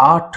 8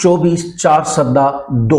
24/4/2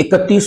31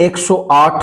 108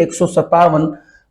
157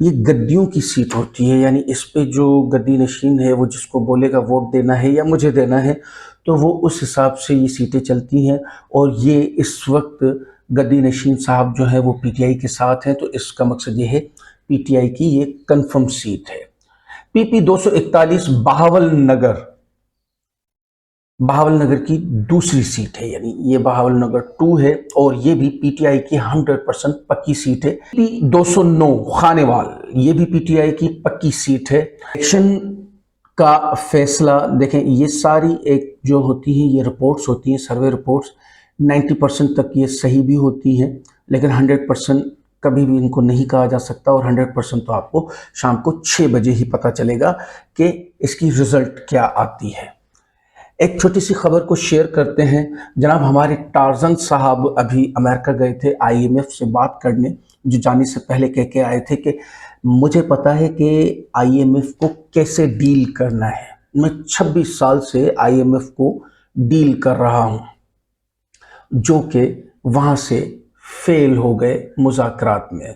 یہ گدیوں کی سیٹ ہوتی ہے، یعنی اس پہ جو گدی نشین ہے وہ جس کو بولے گا ووٹ دینا ہے یا مجھے دینا ہے تو وہ اس حساب سے یہ سیٹیں چلتی ہیں، اور یہ اس وقت گدی نشین صاحب جو ہے وہ پی ٹی آئی کے ساتھ ہیں، تو اس کا مقصد یہ ہے پی ٹی آئی کی یہ کنفرم سیٹ ہے۔ پی پی 241 بہاول نگر کی دوسری سیٹ ہے، یعنی یہ بہاول نگر 2 ہے، اور یہ بھی پی ٹی آئی کی 100% پکی سیٹ ہے۔ پی 209 خانیوال، یہ بھی پی ٹی آئی کی پکی سیٹ ہے۔ الیکشن کا فیصلہ دیکھیں، یہ ساری ایک جو ہوتی ہیں یہ رپورٹس ہوتی ہیں، سروے رپورٹس 90% تک یہ صحیح بھی ہوتی ہیں، لیکن 100% کبھی بھی ان کو نہیں کہا جا سکتا، اور 100% تو آپ کو شام کو 6 بجے ہی پتہ چلے گا کہ اس کی رزلٹ کیا آتی ہے۔ ایک چھوٹی سی خبر کو شیئر کرتے ہیں، جناب ہمارے ٹارزن صاحب ابھی امریکہ گئے تھے آئی ایم ایف سے بات کرنے، جو جانے سے پہلے کہہ کے آئے تھے کہ مجھے پتا ہے کہ آئی ایم ایف کو کیسے ڈیل کرنا ہے، میں 26 سال سے آئی ایم ایف کو ڈیل کر رہا ہوں، جو کہ وہاں سے فیل ہو گئے مذاکرات میں۔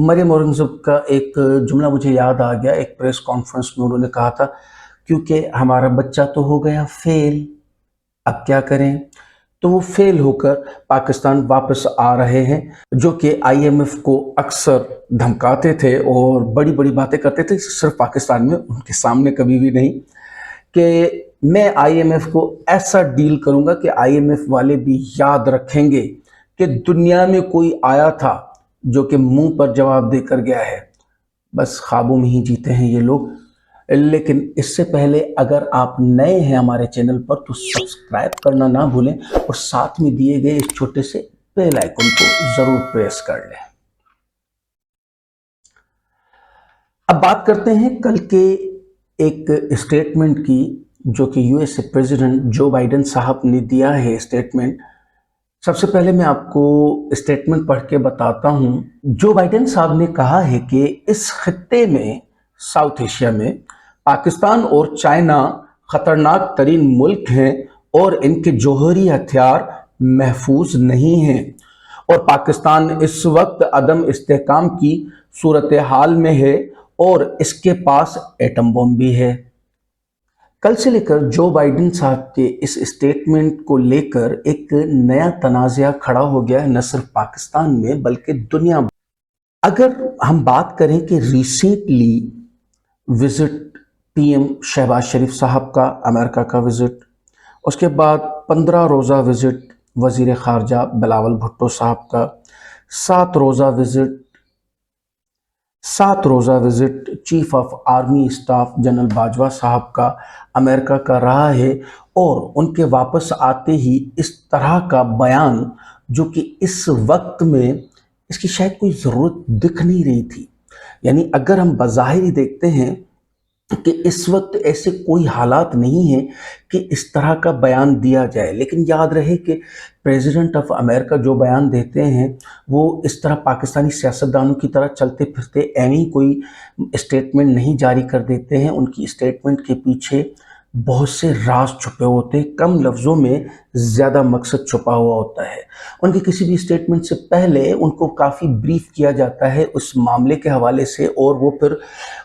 مریم اورنگزیب کا ایک جملہ مجھے یاد آ گیا، ایک پریس کانفرنس میں انہوں نے کہا تھا کیونکہ ہمارا بچہ تو ہو گیا فیل، اب کیا کریں؟ تو وہ فیل ہو کر پاکستان واپس آ رہے ہیں، جو کہ آئی ایم ایف کو اکثر دھمکاتے تھے اور بڑی بڑی باتیں کرتے تھے، صرف پاکستان میں، ان کے سامنے کبھی بھی نہیں، کہ میں آئی ایم ایف کو ایسا ڈیل کروں گا کہ آئی ایم ایف والے بھی یاد رکھیں گے کہ دنیا میں کوئی آیا تھا جو کہ منہ پر جواب دے کر گیا ہے۔ بس خوابوں میں ہی جیتے ہیں یہ لوگ۔ لیکن اس سے پہلے اگر آپ نئے ہیں ہمارے چینل پر تو سبسکرائب کرنا نہ بھولیں، اور ساتھ میں دیے گئے اس چھوٹے سے بیل آئیکن کو ضرور پریس کر لیں۔ اب بات کرتے ہیں کل کے ایک اسٹیٹمنٹ کی، جو کہ U S a president Joe Biden صاحب نے دیا ہے اسٹیٹمنٹ۔ سب سے پہلے میں آپ کو اسٹیٹمنٹ پڑھ کے بتاتا ہوں۔ جو بائیڈن صاحب نے کہا ہے کہ اس خطے میں، ساؤتھ ایشیا میں، پاکستان اور چائنا خطرناک ترین ملک ہیں اور ان کے جوہری ہتھیار محفوظ نہیں ہیں، اور پاکستان اس وقت عدم استحکام کی صورتحال میں ہے اور اس کے پاس ایٹم بم بھی ہے۔ کل سے لے کر جو بائیڈن صاحب کے اس اسٹیٹمنٹ کو لے کر ایک نیا تنازعہ کھڑا ہو گیا ہے، نہ صرف پاکستان میں بلکہ دنیا میں۔ اگر ہم بات کریں کہ recently visit P M Shahbaz شریف صاحب کا امریکہ کا وزٹ، اس کے بعد 15 روزہ وزٹ وزیر خارجہ بلاول بھٹو صاحب کا، 7 روزہ visit chief of army staff general Bajwa صاحب کا امریکہ کا رہا ہے، اور ان کے واپس آتے ہی اس طرح کا بیان، جو کہ اس وقت میں اس کی شاید کوئی ضرورت دکھ نہیں رہی تھی۔ یعنی اگر ہم بظاہر ہی دیکھتے ہیں کہ اس وقت ایسے کوئی حالات نہیں ہیں کہ اس طرح کا بیان دیا جائے، لیکن یاد رہے کہ پریزیڈنٹ آف امریکہ جو بیان دیتے ہیں وہ اس طرح پاکستانی سیاستدانوں کی طرح چلتے پھرتے ایویں کوئی اسٹیٹمنٹ نہیں جاری کر دیتے ہیں۔ ان کی اسٹیٹمنٹ کے پیچھے بہت سے راز چھپے ہوتے ہیں، کم لفظوں میں زیادہ مقصد چھپا ہوا ہوتا ہے۔ ان کی کسی بھی اسٹیٹمنٹ سے پہلے ان کو کافی بریف کیا جاتا ہے اس معاملے کے حوالے سے، اور وہ پھر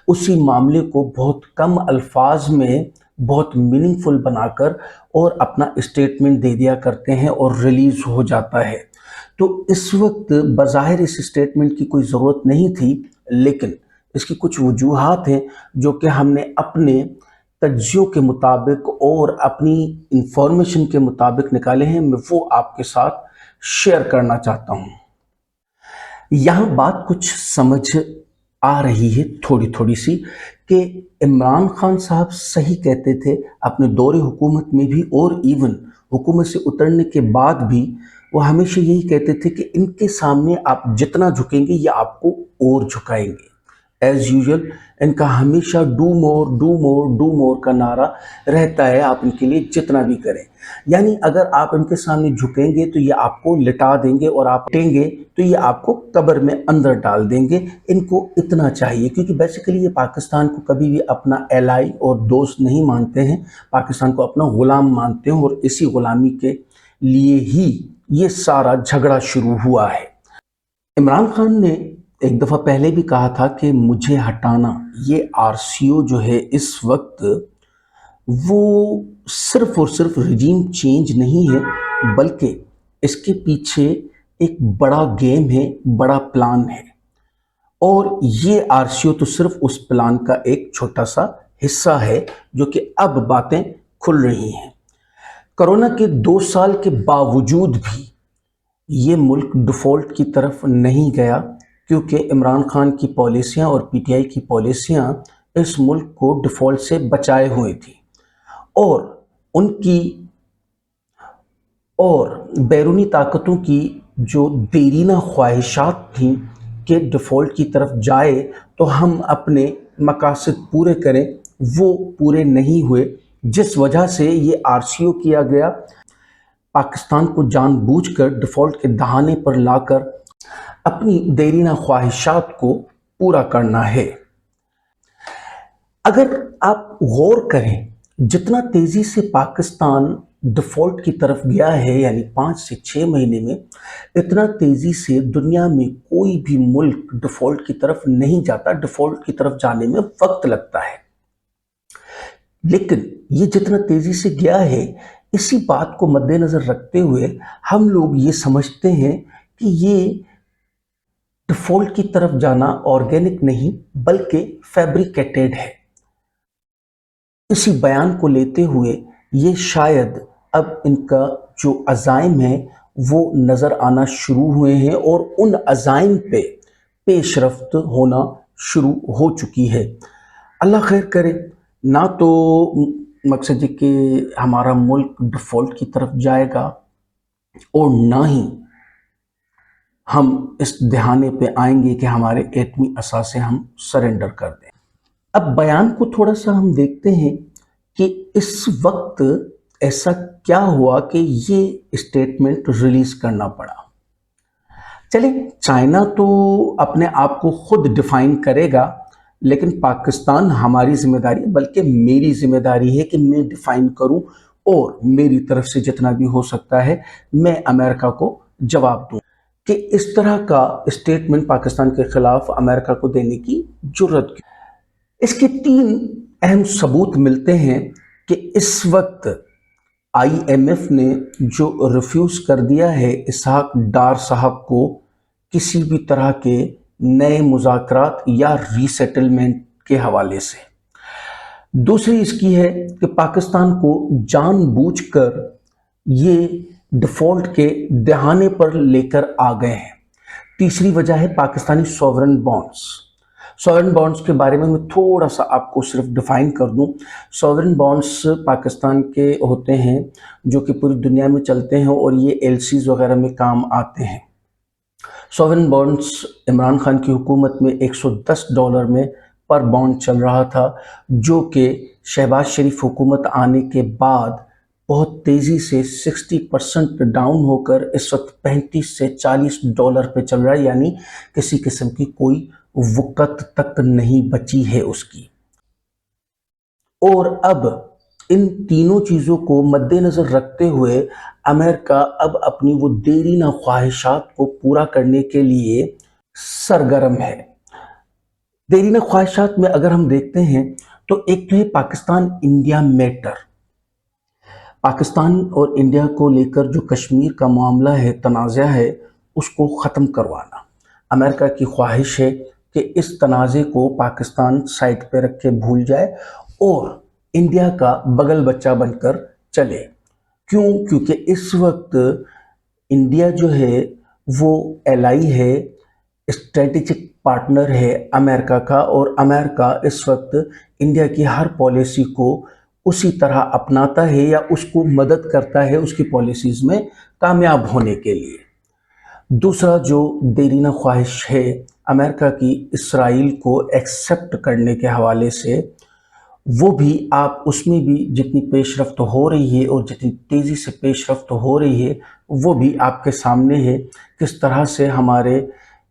اسی معاملے کو بہت کم الفاظ میں بہت میننگ فل بنا کر اور اپنا اسٹیٹمنٹ دے دیا کرتے ہیں اور ریلیز ہو جاتا ہے۔ تو اس وقت بظاہر اس اسٹیٹمنٹ کی کوئی ضرورت نہیں تھی، لیکن اس کی کچھ وجوہات ہیں جو کہ ہم نے اپنے تجزیوں کے مطابق اور اپنی انفارمیشن کے مطابق نکالے ہیں، میں وہ آپ کے ساتھ شیئر کرنا چاہتا ہوں۔ یہاں بات کچھ سمجھ آ رہی ہے تھوڑی تھوڑی سی، کہ عمران خان صاحب صحیح کہتے تھے اپنے دور حکومت میں بھی، اور ایون حکومت سے اترنے کے بعد بھی وہ ہمیشہ یہی کہتے تھے کہ ان کے سامنے آپ جتنا جھکیں گے یہ آپ کو اور جھکائیں گے۔ ایز یوزول ان کا ہمیشہ do more do more do more کا نعرہ رہتا ہے، آپ ان کے لیے جتنا بھی کریں، یعنی اگر آپ ان کے سامنے جھکیں گے تو یہ آپ کو لٹا دیں گے، اور آپ ٹیں گے تو یہ آپ کو قبر میں اندر ڈال دیں گے۔ ان کو اتنا چاہیے، کیونکہ بیسیکلی یہ پاکستان کو کبھی بھی اپنا ایلائی اور دوست نہیں مانتے ہیں، پاکستان کو اپنا غلام مانتے ہیں، اور اسی غلامی کے لیے ہی یہ سارا جھگڑا شروع ہوا ہے۔ عمران خان نے ایک دفعہ پہلے بھی کہا تھا کہ مجھے ہٹانا، یہ RCO جو ہے اس وقت وہ صرف اور صرف رجیم چینج نہیں ہے، بلکہ اس کے پیچھے ایک بڑا گیم ہے، بڑا پلان ہے، اور یہ RCO تو صرف اس پلان کا ایک چھوٹا سا حصہ ہے جو کہ اب باتیں کھل رہی ہیں۔ کرونا کے 2 سال کے باوجود بھی یہ ملک ڈیفالٹ کی طرف نہیں گیا، کیونکہ عمران خان کی پالیسیاں اور PTI کی پالیسیاں اس ملک کو ڈیفالٹ سے بچائے ہوئے تھی، اور ان کی اور بیرونی طاقتوں کی جو دیرینہ خواہشات تھیں کہ ڈیفالٹ کی طرف جائے تو ہم اپنے مقاصد پورے کریں، وہ پورے نہیں ہوئے، جس وجہ سے یہ RCO کیا گیا، پاکستان کو جان بوجھ کر ڈیفالٹ کے دہانے پر لا کر اپنی دیرینہ خواہشات کو پورا کرنا ہے۔ اگر آپ غور کریں، جتنا تیزی سے پاکستان ڈیفالٹ کی طرف گیا ہے، یعنی 5 سے 6 مہینے میں، اتنا تیزی سے دنیا میں کوئی بھی ملک ڈیفالٹ کی طرف نہیں جاتا۔ ڈیفالٹ کی طرف جانے میں وقت لگتا ہے، لیکن یہ جتنا تیزی سے گیا ہے، اسی بات کو مد نظر رکھتے ہوئے ہم لوگ یہ سمجھتے ہیں کہ یہ ڈیفالٹ کی طرف جانا آرگینک نہیں بلکہ فیبریکیٹڈ ہے۔ اسی بیان کو لیتے ہوئے یہ شاید اب ان کا جو عزائم ہے وہ نظر آنا شروع ہوئے ہیں، اور ان عزائم پہ پیش رفت ہونا شروع ہو چکی ہے۔ اللہ خیر کرے، نہ تو مقصد ہے کہ ہمارا ملک ڈیفالٹ کی طرف جائے گا، اور نہ ہی ہم اس دہانے پہ آئیں گے کہ ہمارے ایٹمی اثاثے ہم سرنڈر کر دیں۔ اب بیان کو تھوڑا سا ہم دیکھتے ہیں کہ اس وقت ایسا کیا ہوا کہ یہ اسٹیٹمنٹ ریلیز کرنا پڑا۔ چلیں، چائنا تو اپنے آپ کو خود ڈیفائن کرے گا، لیکن پاکستان ہماری ذمہ داری، بلکہ میری ذمہ داری ہے کہ میں ڈیفائن کروں، اور میری طرف سے جتنا بھی ہو سکتا ہے میں امریکہ کو جواب دوں کہ اس طرح کا اسٹیٹمنٹ پاکستان کے خلاف امریکہ کو دینے کی جرت کی۔ اس کے 3 اہم ثبوت ملتے ہیں کہ اس وقت IMF نے جو ریفیوز کر دیا ہے اسحاق ڈار صاحب کو کسی بھی طرح کے نئے مذاکرات یا ری سیٹلمنٹ کے حوالے سے۔ دوسری اس کی ہے کہ پاکستان کو جان بوجھ کر یہ ڈیفالٹ کے دہانے پر لے کر آ گئے ہیں۔ تیسری وجہ ہے Pakistani sovereign bonds. Sovereign bonds کے بارے میں تھوڑا سا آپ کو صرف ڈیفائن کر دوں۔ سوورن بانڈز پاکستان کے ہوتے ہیں جو کہ پوری دنیا میں چلتے ہیں، اور یہ LCs وغیرہ میں کام آتے ہیں۔ سوورن بانڈز عمران خان کی حکومت میں $110 میں پر بانڈ چل رہا تھا، جو کہ شہباز شریف حکومت آنے کے بعد بہت تیزی سے 60% ڈاؤن ہو کر اس وقت $35 سے $40 پہ چل رہا ہے، یعنی کسی قسم کی کوئی وقت تک نہیں بچی ہے اس کی۔ اور اب ان تینوں چیزوں کو مد نظر رکھتے ہوئے امریکہ اب اپنی وہ دیرینہ خواہشات کو پورا کرنے کے لیے سرگرم ہے۔ دیرینہ خواہشات میں اگر ہم دیکھتے ہیں تو ایک تو ہے پاکستان انڈیا میٹر۔ پاکستان اور انڈیا کو لے کر جو کشمیر کا معاملہ ہے، تنازع ہے، اس کو ختم کروانا۔ امریکہ کی خواہش ہے کہ اس تنازع کو پاکستان سائٹ پہ رکھ کے بھول جائے اور انڈیا کا بغل بچہ بن کر چلے۔ کیوں؟ کیونکہ اس وقت انڈیا جو ہے وہ ایلائی ہے، اسٹریٹجک پارٹنر ہے امریکہ کا، اور امریکہ اس وقت انڈیا کی ہر پالیسی کو اسی طرح اپناتا ہے یا اس کو مدد کرتا ہے اس کی پالیسیز میں کامیاب ہونے کے لیے۔ دوسرا جو دیرینہ خواہش ہے امریکہ کی اسرائیل کو ایکسیپٹ کرنے کے حوالے سے، وہ بھی آپ اس میں بھی جتنی پیش رفت ہو رہی ہے اور جتنی تیزی سے پیش رفت ہو رہی ہے وہ بھی آپ کے سامنے ہے، کس طرح سے ہمارے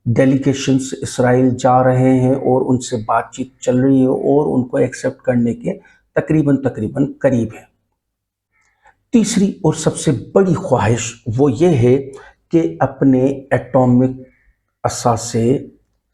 ڈیلیگیشنز اسرائیل جا رہے ہیں اور ان سے بات چیت چل رہی ہے اور ان کو ایکسیپٹ کرنے کے تقریباً قریب ہے۔ تیسری اور سب سے بڑی خواہش وہ یہ ہے کہ اپنے ایٹامک اثاثے